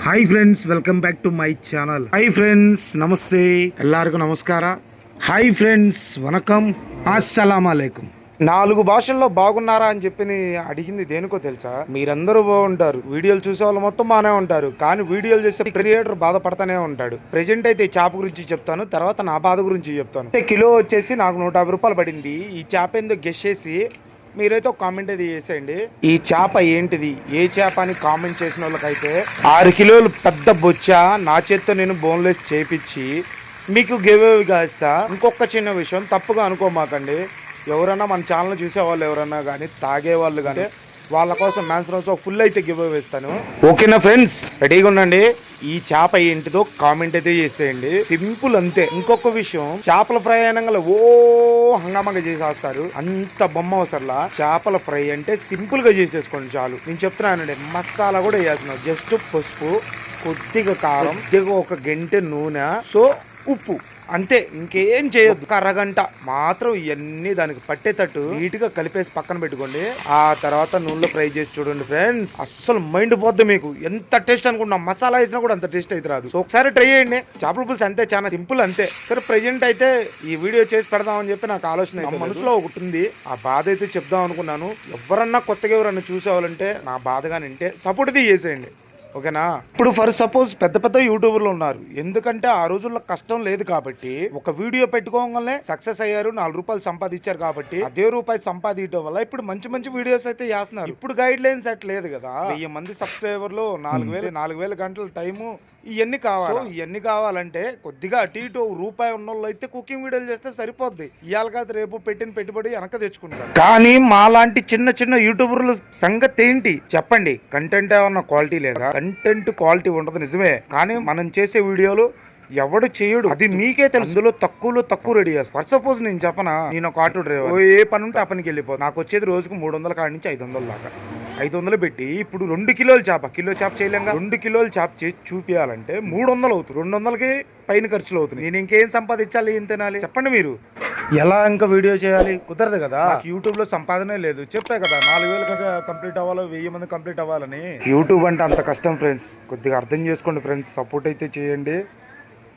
Hi friends, welcome back to my channel. Hi friends, ನಮಸ್ತೆ, ಎಲ್ಲರಿಗೂ ನಮಸ್ಕಾರ. హాయ్ ఫ్రెండ్స్, వనకం, అస్సలాం అలైకుం. 4 భాషల్లో బాగున్నారా అని చెప్పి అడిగింది దేనికో తెలుసా? మీరందరూ బాగుంటారు, వీడియోలు చూసే వాళ్ళు మొత్తం బాగానే ఉంటారు, కానీ వీడియోలు చేసే క్రియేటర్ బాధపడతానే ఉంటాడు. ప్రెజెంట్ అయితే ఈ చేప గురించి చెప్తాను, తర్వాత నా బాధ గురించి చెప్తాను. కిలో వచ్చేసి నాకు 150 రూపాయలు పడింది. ఈ చేప ఏందో గెస్ చేసి మీరైతే ఒక కామెంట్ అయితే చేసేయండి. ఈ చేప ఏంటిది, ఏ చేప అని కామెంట్ చేసిన వాళ్ళకైతే 6 కిలోలు పెద్ద బొచ్చ నా చేత్తో నేను బోన్లెస్ చేపించి మీకు గివ్అవేగా ఇస్తా. ఇంకొక చిన్న విషయం, తప్పుగా అనుకోమాకండి. ఎవరన్నా మన ఛానల్ చూసేవాళ్ళు ఎవరన్నా కానీ తాగే వాళ్ళు కానీ వాళ్ళ కోసం మ్యాన్సర్ ఫుల్ అయితే గివ్అవే ఇస్తాను. ఓకేనా ఫ్రెండ్స్, రెడీగా ఉండండి. ఈ చేప ఏంటిదో కామెంట్ అయితే చేసేయండి. సింపుల్ అంతే. ఇంకొక విషయం, చేపల ఫ్రై అయినా ఓ హంగామంగా చేసేస్తారు, అంత బొమ్మ అవసరంలా. చేపల ఫ్రై అంటే సింపుల్ గా చేసేసుకోండి చాలు. నేను చెప్తున్నానండి, మసాలా కూడా వేస్తున్నాను. జస్ట్ పసుపు, కొద్దిగా కారం, కొద్దిగా ఒక గంటె నూనె, సో ఉప్పు, అంతే. ఇంకేం చేయొద్దు. ఒక అరగంట మాత్రం ఇవన్నీ దానికి పట్టేటట్టు నీట్ గా కలిపేసి పక్కన పెట్టుకోండి. ఆ తర్వాత నూనెలో ఫ్రై చేసి చూడండి ఫ్రెండ్స్, అస్సలు మైండ్ పోద్ది మీకు. ఎంత టేస్ట్ అనుకుంటున్నా, మసాలా వేసినా కూడా అంత టేస్ట్ అయితే రాదు. సో ఒకసారి ట్రై చేయండి. చేపల పులుసు అంతే, చాలా సింపుల్ అంతే. సరే, ప్రెజెంట్ అయితే ఈ వీడియో చేసి పెడదామని చెప్పి నాకు ఆలోచన మనసులో ఒకటి ఉంది. ఆ బాధ అయితే చెప్దాం అనుకున్నాను. ఎవరన్నా కొత్తగా ఎవరన్నా చూసేవాళ్ళంటే నా బాధగా నింటే సపోర్ట్ అయితే చేసేయండి, ఓకేనా? ఇప్పుడు ఫర్ సపోజ్ పెద్ద పెద్ద యూట్యూబర్లు ఉన్నారు, ఎందుకంటే ఆ రోజుల్లో కష్టం లేదు కాబట్టి ఒక వీడియో పెట్టుకోగానే సక్సెస్ అయ్యారు, 4 రూపాయలు సంపాదించారు కాబట్టి అదే రూపాయలు సంపాదించడం వల్ల ఇప్పుడు మంచి మంచి వీడియోస్ అయితే చేస్తున్నారు. ఇప్పుడు గైడ్ లైన్స్ అట్ లేదు కదా. 1000 మంది సబ్స్క్రైబర్లు, 4000 గంటల టైము, ఇవన్నీ కావాలి. ఇవన్నీ కావాలంటే కొద్దిగా అటు ఇటు రూపాయి ఉన్న వాళ్ళు అయితే కుకింగ్ వీడియోలు చేస్తే సరిపోద్ది. ఇవాళ కాదు రేపు పెట్టిన పెట్టుబడి వెనక తెచ్చుకుంటారు. కానీ మాలాంటి చిన్న చిన్న యూట్యూబర్ల సంగతి ఏంటి చెప్పండి? కంటెంట్ ఏమన్నా క్వాలిటీ లేదా? కంటెంట్ క్వాలిటీ ఉండదు నిజమే, కానీ మనం చేసే వీడియోలు ఎవడు చేయడు, అది మీకే తెలుసు. అందులో తక్కువ రెడీ చేస్తారు. ఫర్ సపోజ్ నేను చెప్పనా, నేను ఒక ఆటో డ్రైవర్, ఏ పని ఉంటే ఆ పనికి వెళ్ళిపోతాను. నాకు వచ్చేది రోజుకు 300 కాడి నుంచి 500 దాకా. 500 పెట్టి ఇప్పుడు 2 కిలోలు చేప, కిలో చేప చేయలేక 2 కిలోలు చేప చేసి చూపించాలంటే 300 అవుతుంది. 200కి పైన ఖర్చులు అవుతుంది. నేను ఇంకేం సంపాదించాలి, ఏం తినాలి చెప్పండి మీరు? ఎలా ఇంకా వీడియో చేయాలి? కుదరదు కదా. యూట్యూబ్ లో సంపాదనే లేదు. చెప్పే కదా 4000 కంప్లీట్ అవ్వాలి, 1000 మంది కంప్లీట్ అవ్వాలని. యూట్యూబ్ అంటే అంత కష్టం ఫ్రెండ్స్, కొద్దిగా అర్థం చేసుకోండి ఫ్రెండ్స్. సపోర్ట్ అయితే చేయండి.